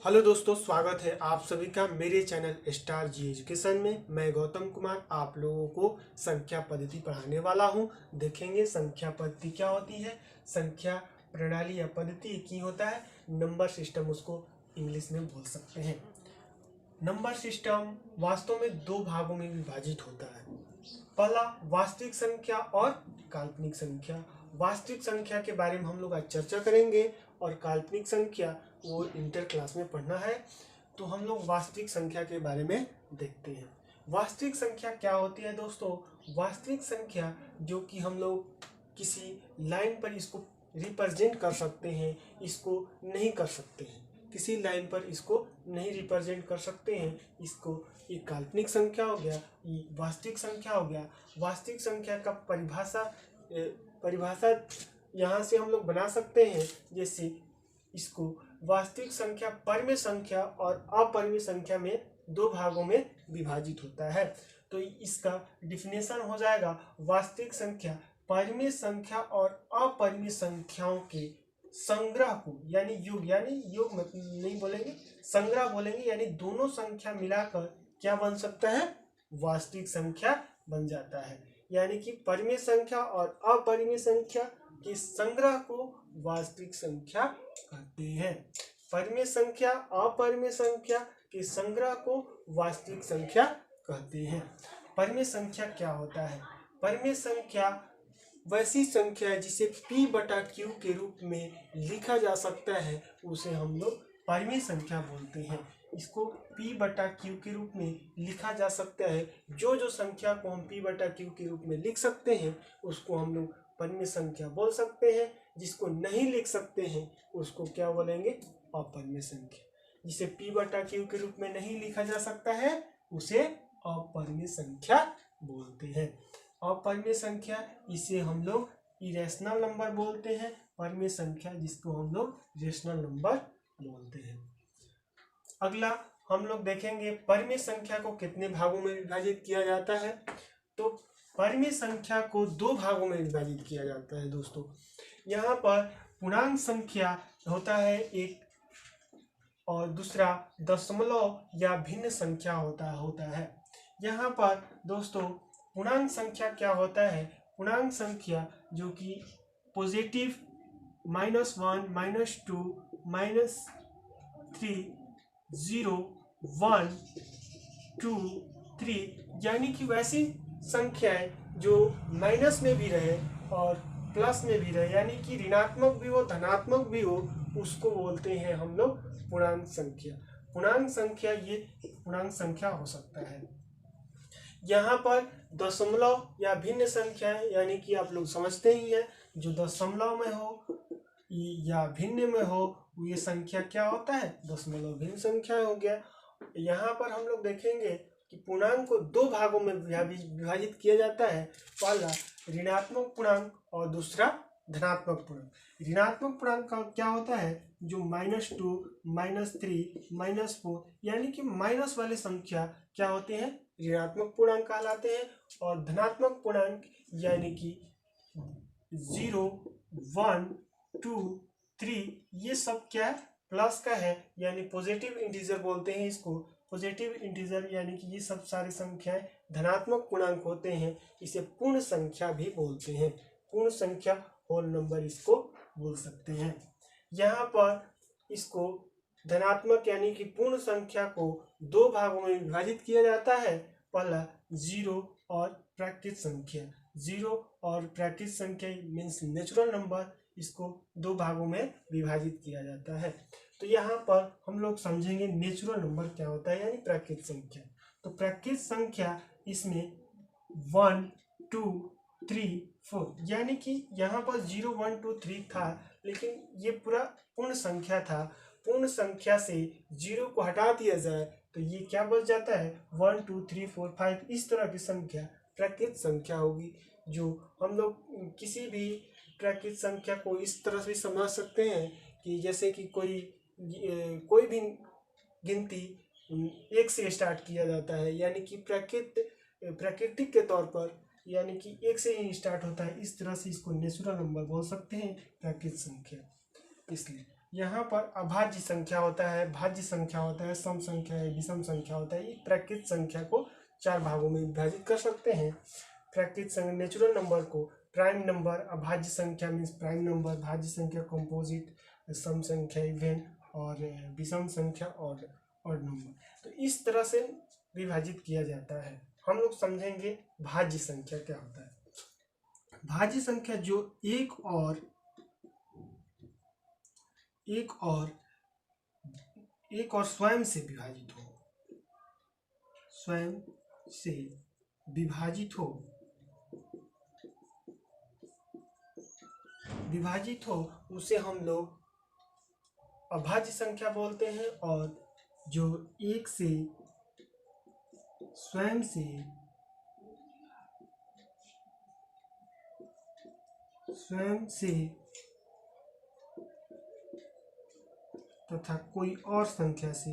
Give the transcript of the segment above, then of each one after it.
Hello दोस्तों, स्वागत है आप सभी का मेरे चैनल स्टार जी एजुकेशन में। मैं गौतम कुमार आप लोगों को संख्या पद्धति पढ़ाने वाला हूं। देखेंगे संख्या पद्धति क्या होती है। संख्या प्रणाली या पद्धति एक ही होता है, नंबर सिस्टम उसको इंग्लिश में बोल सकते हैं। नंबर सिस्टम वास्तव में दो भागों में विभाजित होता है। पहला वास्तविक संख्या और काल्पनिक संख्या। वास्तविक संख्या के बारे में हम लोग आज चर्चा करेंगे और काल्पनिक संख्या वो इंटर क्लास में पढ़ना है। तो हम लोग वास्तविक संख्या के बारे में देखते हैं। वास्तविक संख्या क्या होती है दोस्तों? वास्तविक संख्या जो कि हम लोग किसी लाइन पर इसको रिप्रेजेंट कर सकते हैं, इसको नहीं कर सकते हैं। किसी लाइन पर इसको नहीं रिप्रेजेंट कर सकते हैं, इसको ये काल्पनिक संख्या हो गया, ये वास्तविक संख्या हो गया। वास्तविक संख्या का परिभाषा यहाँ से हम लोग बना सकते हैं। जैसे इसको वास्तविक संख्या परिमेय संख्या और अपरिमेय संख्या में दो भागों में विभाजित होता है। तो इसका डिफिनेशन हो जाएगा, वास्तविक संख्या परिमेय संख्या और अपरिमेय संख्याओं के संग्रह को, यानी योग मतलब नहीं बोलेंगे, संग्रह बोलेंगे, यानी दोनों संख्या मिलाकर क्या बन सकता है? वास्तविक संख्या बन जाता है। यानी कि परिमेय संख्या और अपरिमेय संख्या के संग्रह को वास्तविक संख्या कहते हैं। परिमेय संख्या अपरिमेय संख्या के संग्रह को वास्तविक संख्या कहते हैं। परिमेय संख्या क्या होता है? परिमेय संख्या वैसी संख्या है जिसे P बटा Q के रूप में लिखा जा सकता है, उसे हम लोग परिमेय संख्या बोलते हैं। इसको P बटा Q के रूप में लिखा जा सकता है। जो संख्या को हम P बटा Q के रूप में लिख सकते हैं उसको हम लोग परिमेय संख्या बोल सकते हैं। जिसको नहीं लिख सकते हैं उसको क्या बोलेंगे? अपरिमेय संख्या। जिसे P बटा Q के रूप में नहीं लिखा जा सकता है उसे अपरिमेय संख्या बोलते हैं। अपरिमेय संख्या इसे हम लोग इरेशनल नंबर बोलते हैं। परिमेय संख्या जिसको हम लोग रेशनल नंबर बोलते हैं। अगला हम लोग देखेंगे परिमेय संख्या को कितने भागों में विभाजित किया जाता है। तो परिमेय संख्या को दो भागों में विभाजित किया जाता है दोस्तों। यहाँ पर पूर्णांक संख्या होता है एक, और दूसरा दशमलव या भिन्न संख्या होता है। यहाँ पर दोस्तों पूर्णांक संख्या क्या होता है? पूर्णांक संख्या जो कि पॉजिटिव -1 -2 -3 0 1 2 3, यानी कि वैसी संख्याएं जो माइनस में भी रहे और प्लस में भी रहे, यानी कि ऋणात्मक भी हो धनात्मक भी हो, उसको बोलते हैं हम लोग पूर्णांक संख्या। पूर्णांक संख्या ये पूर्णांक संख्या हो सकता है। यहाँ पर दशमलव या भिन्न संख्या है, यानी कि आप लोग समझते ही हैं, जो दशमलव में हो या भिन्न में हो ये संख्या क्या होता है? दशमलव भिन्न संख्या हो गया। यहाँ पर हम लोग देखेंगे कि पूर्णांक को दो भागों में विभाजित किया जाता है। पहला ऋणात्मक पूर्णांक और दूसरा धनात्मक पूर्णांक। ऋणात्मक पूर्णांक का क्या होता है? जो -2 -3 -4, यानी कि माइनस वाले संख्या क्या होते हैं? ऋणात्मक पूर्णांक कहलाते हैं। और धनात्मक पूर्णांक यानी कि 0 1 2 3, ये सब क्या है? प्लस का है, यानी पॉजिटिव इंटीजर बोलते हैं इसको। पॉजिटिव इंटीजर यानी कि ये सब सारी संख्याएं धनात्मक पूर्णांक होते हैं। इसे पूर्ण संख्या भी बोलते हैं। पूर्ण संख्या होल नंबर इसको बोल सकते हैं। यहाँ पर इसको धनात्मक यानी कि पूर्ण संख्या को दो भागों में विभाजित किया जाता है। पहला जीरो और प्राकृत संख्या। जीरो और प्राकृत संख्या मीन्स नेचुरल नंबर, इसको दो भागों में विभाजित किया जाता है। तो यहाँ पर हम लोग समझेंगे नेचुरल नंबर क्या होता है, यानी प्राकृत संख्या। तो प्राकृत संख्या इसमें 1 2 3 4, यानी कि यहाँ पर 0 1 2 3 था, लेकिन ये पूरा पूर्ण संख्या था। पूर्ण संख्या से 0 को हटा दिया जाए तो ये क्या बच जाता है? 1 2 3 4 5, इस तरह की संख्या प्राकृत संख्या होगी। जो हम लोग किसी भी प्राकृत संख्या को इस तरह से समझ सकते हैं कि जैसे कि कोई भी गिनती एक से स्टार्ट किया जाता है, यानी कि प्राकृतिक के तौर पर, यानी कि एक से ही स्टार्ट होता है। इस तरह से इसको नेचुरल नंबर बोल सकते हैं प्राकृत संख्या। इसलिए यहाँ पर अभाज्य संख्या होता है, भाज्य संख्या होता है, सम संख्या है, विषम संख्या होता है। ये प्राकृत संख्या को 4 भागों में विभाजित कर सकते हैं। प्राकृत संख्या नेचुरल नंबर को प्राइम नंबर, अभाज्य संख्या मीन्स प्राइम नंबर, भाज्य संख्या कंपोजिट, सम संख्या इवन, और विषम संख्या और नंबर। तो इस तरह से विभाजित किया जाता है। हम लोग समझेंगे भाज्य संख्या क्या होता है। भाज्य संख्या जो एक और स्वयं से विभाजित हो, स्वयं से विभाजित हो उसे हम लोग अभाज्य संख्या बोलते हैं। और जो एक से स्वयं से तथा कोई और संख्या से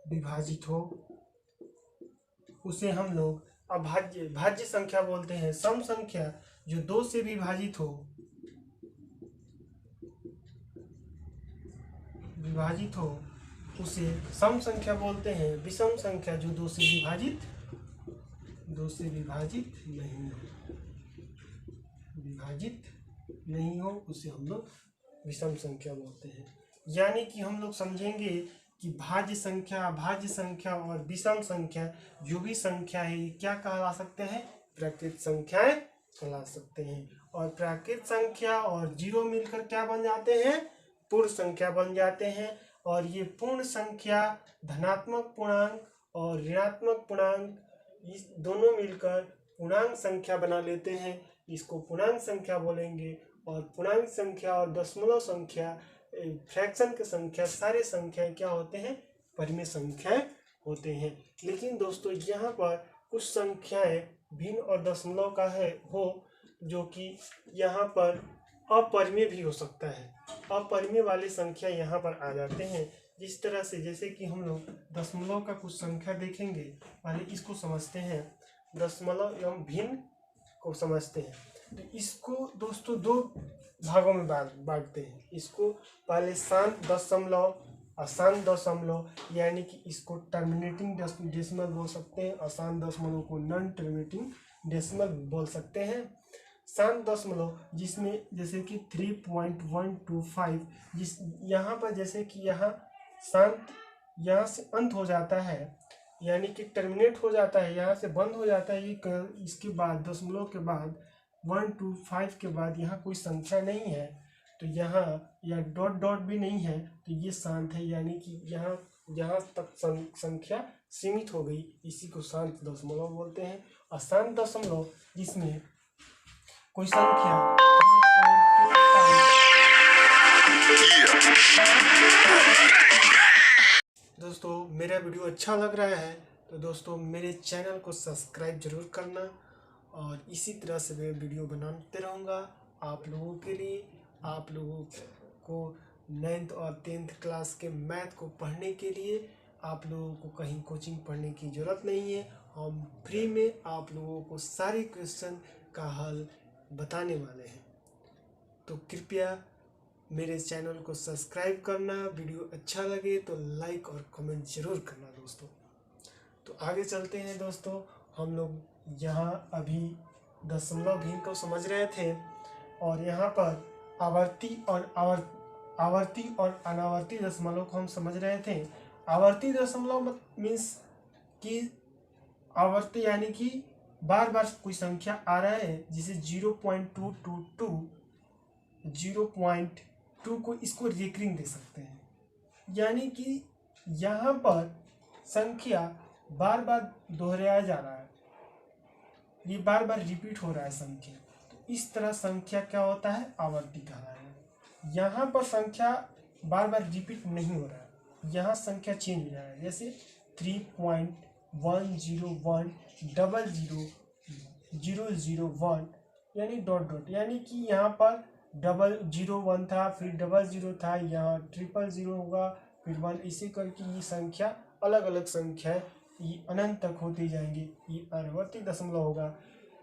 विभाजित हो उसे हम लोग भाज्य संख्या बोलते हैं। सम संख्या जो 2 से विभाजित हो उसे सम संख्या बोलते हैं। विषम संख्या जो 2 से विभाजित नहीं हो उसे हम लोग विषम संख्या बोलते हैं। यानी कि हम लोग समझेंगे कि भाज्य संख्या, अभाज्य संख्या और विषम संख्या जो भी संख्या है ये क्या कहला सकते हैं, प्राकृत संख्याएं कहला सकते हैं। और प्राकृत संख्या और जीरो मिलकर क्या बन जाते हैं, पूर्ण संख्या बन जाते हैं। और ये पूर्ण संख्या धनात्मक पूर्णांक और ऋणात्मक पूर्णांक इस दोनों मिलकर पूर्णांक संख्या बना लेते हैं। इसको पूर्णांक संख्या बोलेंगे। और पूर्णांक संख्या और दशमलव संख्या, फ्रैक्शन की संख्या, सारे संख्याएं क्या होते हैं, परिमेय संख्याएं होते हैं। लेकिन दोस्तों यहाँ पर कुछ संख्याएं भिन्न और दशमलव का हो जो कि यहाँ पर अपरिमेय भी हो सकता है। अपरिमेय वाली संख्या यहाँ पर आ जाते हैं। जिस तरह से जैसे कि हम लोग दशमलव का कुछ संख्या देखेंगे, पहले इसको समझते हैं, दशमलव एवं भिन्न को समझते हैं। तो इसको दोस्तों 2 भागों में बांटते हैं। इसको पहले शांत दशमलव, अशांत दशमलव, यानी कि इसको टर्मिनेटिंग डेसिमल बोल सकते हैं। अशांत दशमलव को नॉन टर्मिनेटिंग डेसिमल बोल सकते हैं। शांत दशमलव जिसमें जैसे कि 3.125, जिस यहाँ पर जैसे कि यहाँ शांत यहाँ से अंत हो जाता है, यानी कि टर्मिनेट हो जाता है, यहाँ से बंद हो जाता है। ये इसके बाद दशमलव के बाद 125 के बाद यहाँ कोई संख्या नहीं है, तो यहाँ या डॉट डॉट भी नहीं है, तो ये शांत है। यानी कि यहाँ तक संख्या सीमित हो गई, इसी को शांत दशमलव बोलते हैं। अशांत दशमलव जिसमें कोई संख्या दोस्तों मेरा वीडियो अच्छा लग रहा है तो दोस्तों मेरे चैनल को सब्सक्राइब जरूर करना। और इसी तरह से मैं वीडियो बनाते रहूँगा आप लोगों के लिए। आप लोगों को 9th और 10th क्लास के मैथ को पढ़ने के लिए आप लोगों को कहीं कोचिंग पढ़ने की ज़रूरत नहीं है। हम फ्री में आप लोगों को सारे क्वेश्चन का हल बताने वाले हैं। तो कृपया मेरे चैनल को सब्सक्राइब करना। वीडियो अच्छा लगे तो लाइक और कमेंट जरूर करना दोस्तों। तो आगे चलते हैं दोस्तों। हम लोग यहाँ अभी दशमलव भिन्न को समझ रहे थे और यहाँ पर आवर्ती और अनावर्ती दशमलव को हम समझ रहे थे। आवर्ती दशमलव मीन्स कि आवर्ती यानी कि बार बार कोई संख्या आ रहा है, जिसे 0.2 को इसको रिकरिंग दे सकते हैं। यानी कि यहाँ पर संख्या बार बार दोहराया जा रहा है, ये बार बार रिपीट हो रहा है संख्या, तो इस तरह संख्या क्या होता है, आवर्ती कहा रहा है। यहाँ पर संख्या बार बार रिपीट नहीं हो रहा है, यहाँ संख्या चेंज हो जा रहा है। जैसे 3.101000001 यानी डॉट डॉट, यानी कि यहाँ पर 001 था, फिर 00 था, यहाँ 000 होगा, फिर 1, इसी करके ये संख्या अलग अलग संख्या ये अनंत तक होते जाएंगे, ये आवर्ती दशमलव होगा।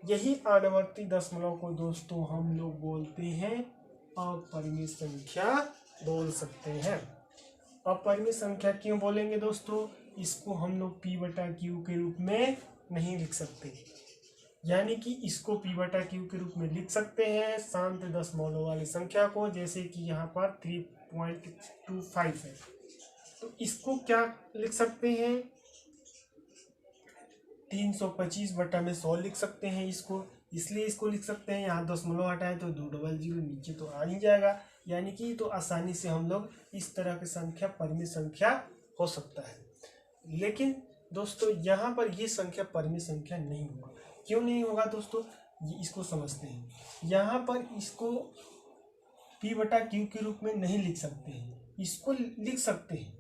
यही आवर्ती दशमलव को दोस्तों हम लोग बोलते हैं अपरिमेय संख्या बोल सकते हैं। अपरिमेय संख्या क्यों बोलेंगे दोस्तों? इसको हम लोग p बटा क्यू के रूप में नहीं लिख सकते, यानी कि इसको p बटा क्यू के रूप में लिख सकते हैं शांत दशमलव वाली संख्या को, जैसे कि यहाँ पर 3.25 है, तो इसको क्या लिख सकते हैं? 325 बटा में 100 लिख सकते हैं इसको, इसलिए इसको लिख सकते हैं। यहाँ दशमलव हटाए तो 200 नीचे तो आ ही जाएगा, यानी कि तो आसानी से हम लोग इस तरह की संख्या परिमेय संख्या हो सकता है। लेकिन दोस्तों यहाँ पर ये संख्या परिमेय संख्या नहीं होगा। क्यों नहीं होगा दोस्तों? ये इसको समझते हैं। यहाँ पर इसको p बटा क्यू के रूप में नहीं लिख सकते हैं, इसको लिख सकते हैं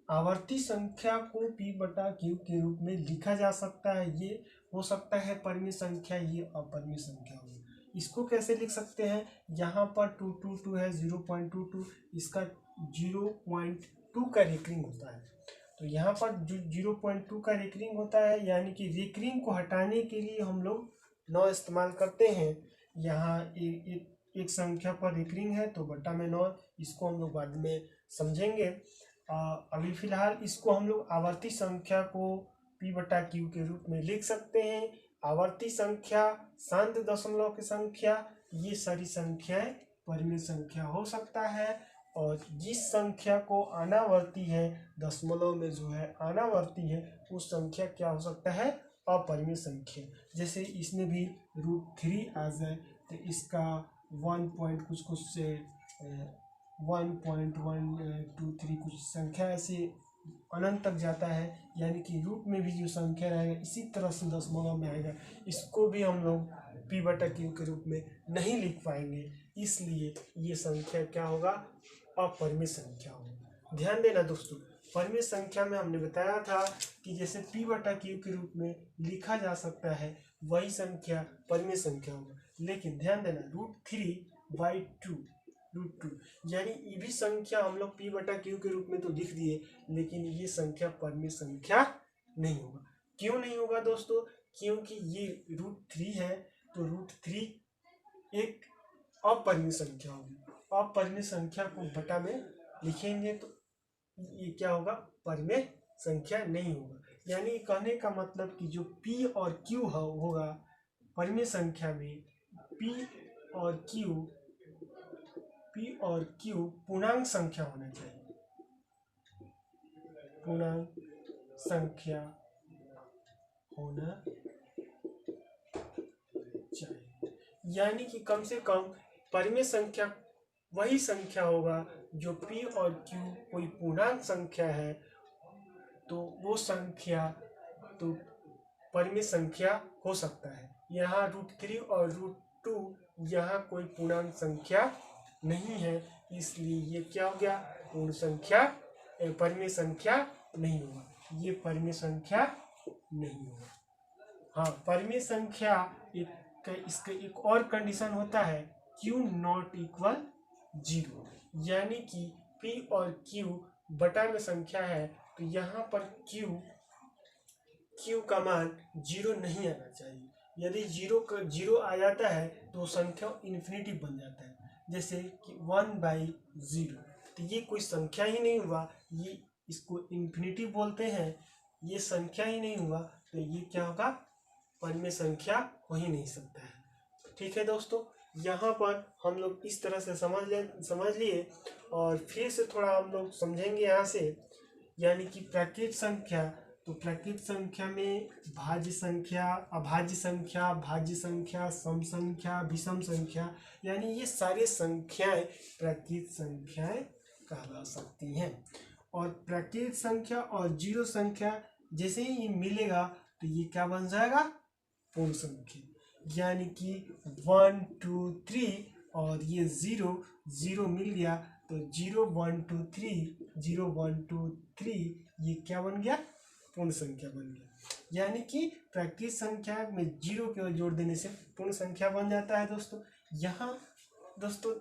आवर्ती संख्या को p बटा क्यू के रूप में लिखा जा सकता है। ये हो सकता है परिमेय संख्या, ये अपरिमेय संख्या हो। इसको कैसे लिख सकते हैं? यहाँ पर 222 है, 0.22, इसका 0.2 का रेकरिंग होता है, तो यहाँ पर जो 0.2 का रेकरिंग होता है, यानी कि रेकरिंग को हटाने के लिए हम लोग 9 इस्तेमाल करते हैं। यहाँ एक संख्या पर रेकरिंग है तो बटा में 9, इसको हम लोग बाद में समझेंगे। अभी फिलहाल इसको हम लोग आवर्ती संख्या को p बटा क्यू के रूप में लिख सकते हैं। आवर्ती संख्या, शांत दशमलव की संख्या, ये सारी संख्याएं परिमेय संख्या हो सकता है। और जिस संख्या को अनावर्ती है, दशमलव में जो है अनावर्ती है, उस संख्या क्या हो सकता है? अपरिमेय संख्या। जैसे इसमें भी √3 आ जाए तो इसका 1 पॉइंट कुछ से 1.123 कुछ संख्या ऐसे अनंत तक जाता है, यानी कि रूट में भी जो संख्या रहेगा इसी तरह से दशमलव में आएगा। इसको भी हम लोग p बटा क्यू के रूप में नहीं लिख पाएंगे, इसलिए ये संख्या क्या होगा? अपरिमेय संख्या होगा। ध्यान देना दोस्तों, परिमेय संख्या में हमने बताया था कि जैसे p बटा क्यू के रूप में लिखा जा सकता है, वही संख्या परिमेय संख्या होगा। लेकिन ध्यान देना, √3/2 √2, यानी ये भी संख्या हम लोग p बटा क्यू के रूप में तो लिख दिए, लेकिन ये संख्या परिमेय संख्या नहीं होगा। क्यों नहीं होगा दोस्तों? क्योंकि ये √3 है, तो √3 एक अपरिमेय संख्या होगी। अपरिमेय संख्या को बटा में लिखेंगे तो ये क्या होगा? परिमेय संख्या नहीं होगा। यानी कहने का मतलब कि जो p और q होगा परिमेय संख्या में, p और q पूर्णांक संख्या होना चाहिए, पूर्णांक संख्या होना चाहिए। यानी कि कम से कम परिमेय संख्या वही संख्या होगा जो p और q कोई पूर्णांक संख्या है, तो वो संख्या तो परिमेय संख्या हो सकता है। यहाँ √3 और √2 यहाँ कोई पूर्णांक संख्या नहीं है, इसलिए ये क्या हो गया? पूर्ण संख्या, परिमेय संख्या नहीं होगा। ये परिमेय संख्या नहीं होगा। हाँ, परिमेय संख्या इसका एक और कंडीशन होता है, q नॉट इक्वल 0, यानी कि p और q बटा में संख्या है, तो यहाँ पर q का मान 0 नहीं आना चाहिए। यदि 0 आ जाता है तो संख्या इन्फिनिटी बन जाता है, जैसे कि 1/0, तो ये कोई संख्या ही नहीं हुआ, ये इसको इन्फिनिटी बोलते हैं, ये संख्या ही नहीं हुआ, तो ये क्या होगा? परिमेय संख्या हो ही नहीं सकता है। ठीक है दोस्तों, यहाँ पर हम लोग इस तरह से समझ लिए, और फिर से थोड़ा हम लोग समझेंगे यहाँ से, यानी कि प्राकृत संख्या। तो प्राकृत संख्या में भाज्य संख्या, अभाज्य संख्या, भाज्य संख्या, सम संख्या, विषम संख्या, यानी ये सारी संख्याएं प्राकृत संख्याएं कहला सकती हैं। और प्राकृत संख्या और जीरो संख्या जैसे ही ये मिलेगा तो ये क्या बन जाएगा? पूर्ण संख्या। यानी कि 1 2 3 और ये 0 मिल गया, तो 0 1 2 3 0 1 2 3 ये क्या बन गया? पूर्ण संख्या बन गया। यानी कि प्राकृत संख्या में 0 केवल जोड़ देने से पूर्ण संख्या बन जाता है दोस्तों। यहाँ दोस्तों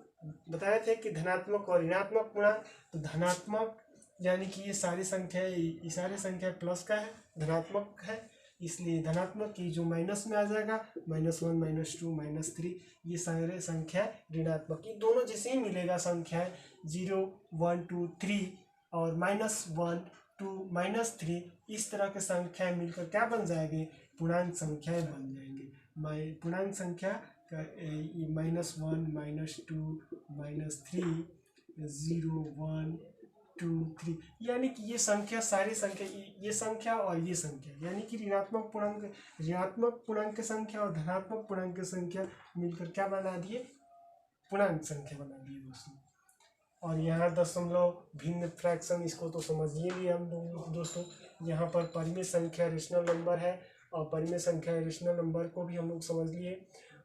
बताए थे कि धनात्मक और ऋणात्मक पूर्णांक, तो धनात्मक यानी कि ये सारी संख्या प्लस का है, धनात्मक है, इसलिए धनात्मक की जो माइनस में आ जाएगा, -1 -2 -3, ये सारे संख्या ऋणात्मक की दोनों जैसे ही मिलेगा संख्याएं 0 1 2 3 और -1 2 -3, इस तरह के संख्याएं मिलकर क्या बन जाएंगे, पूर्णांक संख्याएं बन जाएंगे। पूर्णांक संख्या का -1 -2 -3 0 1 2 3, यानी कि ये संख्या सारी संख्या, ये संख्या और ये संख्या, यानी कि ऋणात्मक पूर्णांक की संख्या और धनात्मक पूर्णांक की संख्या मिलकर क्या बना दिए, पूर्णांक संख्या बना दिए दोस्तों। और यहाँ दशमलव भिन्न फ्रैक्शन, इसको तो समझिए भी हम लोग दोस्तों। यहाँ पर परिमेय संख्या रेशनल नंबर है, और परिमेय संख्या रेशनल नंबर को भी हम लोग समझ लिए,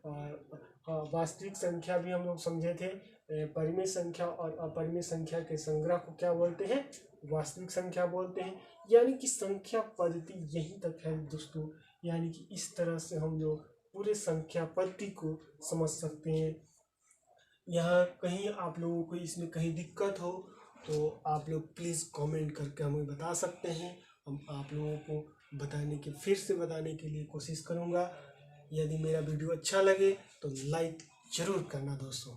और वास्तविक संख्या भी हम लोग समझे थे। परिमेय संख्या और अपरिमेय संख्या के संग्रह को क्या बोलते हैं, वास्तविक संख्या बोलते हैं। यानी कि संख्या पद्धति यहीं तक है दोस्तों, यानी कि इस तरह से हम लोग पूरे संख्या पद्धति को समझ सकते हैं। यहाँ कहीं आप लोगों को इसमें कहीं दिक्कत हो तो आप लोग प्लीज़ कमेंट करके हमें बता सकते हैं, हम आप लोगों को फिर से बताने के लिए कोशिश करूँगा। यदि मेरा वीडियो अच्छा लगे तो लाइक ज़रूर करना दोस्तों।